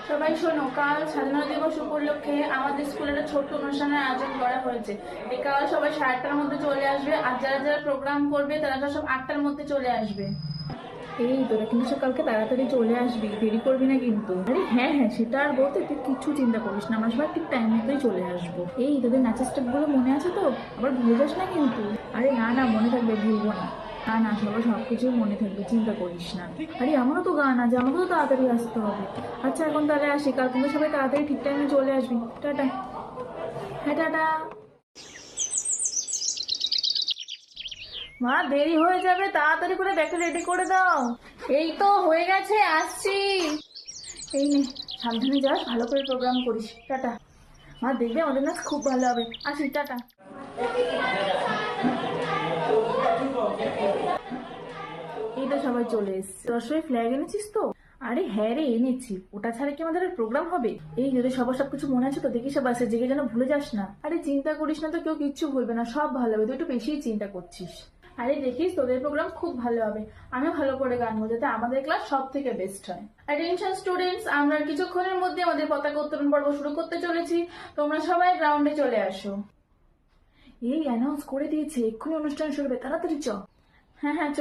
সবাই শোনো, কাল স্বাধীনতা দিবস উপলক্ষে আমাদের স্কুলে একটা ছোট্ট অনুষ্ঠানের আয়োজন করা হয়েছে। এই কাল সবাই 8টার মধ্যে চলে আসবে, আর যারা যারা প্রোগ্রাম করবে তারা সব 8টার মধ্যে চলে আসবে। এই তোরা কিন্তু সব কালকে তাড়াতাড়ি চলে আসবি, দেরি করবি না কিন্তু। আরে হ্যাঁ হ্যাঁ, সেটা আর বলতে তুই কিচ্ছু চিন্তা করিস না, আমরা সবাই ঠিক টাইম মতোই চলে আসবো। এই তোদের নাচের স্টেপ গুলো মনে আছে তো? আবার ভুলে যাস না কিন্তু। আরে না না, মনে থাকবে, ভুলবো না। না না, সবার সবকিছুই মনে থাকবে, চিন্তা করিস না। আরে আমারও তো গান আছে, আমাকেও তো তাড়াতাড়ি আসতে হবে। আচ্ছা এখন তাহলে আসি, কাল কিন্তু সবাই তাড়াতাড়ি ঠিক টাইমে চলে আসবি। টাটা। হ্যাঁ টাটা। মা, দেরি হয়ে যাবে, তাড়াতাড়ি করে ব্যাগটা রেডি করে দাও। এই তো হয়ে গেছে, আসছি। এই নে, সাবধানে যাস, ভালো করে প্রোগ্রাম করিস। টাটা। মা দেখবে আমাদের নাচ খুব ভালো হবে। আসি, টাটা। এই তো সবাই চলে এসছে। তোর সবাই ফ্ল্যাগ এনেছিস তো? আরে হ্যাঁ রে, এনেছি। ওটা ছাড়া কি আমাদের প্রোগ্রাম হবে? এই যদি সবার সবকিছু মনে আছে তো? দেখি সব আছে, জেগে যেন ভুলে যাস না। আরে চিন্তা করিস না তো, কেউ কিচ্ছু ভুলবে না, সব ভালো হবে। তুই একটু বেশিই চিন্তা করছিস। আরে দেখিস, তোদের প্রোগ্রাম খুব ভালো হবে। আমি ভালো করে গানবো যাতে আমাদের ক্লাস সব থেকে বেস্ট হয়। অ্যাটেনশন স্টুডেন্টস, আমরা কিছুক্ষণের মধ্যে আমাদের পতাকা উত্তোলন পর্ব শুরু করতে চলেছি। তোমরা সবাই গ্রাউন্ডে চলে আসো। এই অ্যানাউন্স করে দিয়েছে, এক্ষুনি অনুষ্ঠান শুরু হবে, তাড়াতাড়ি চ। হ্যাঁ হ্যাঁ, চ।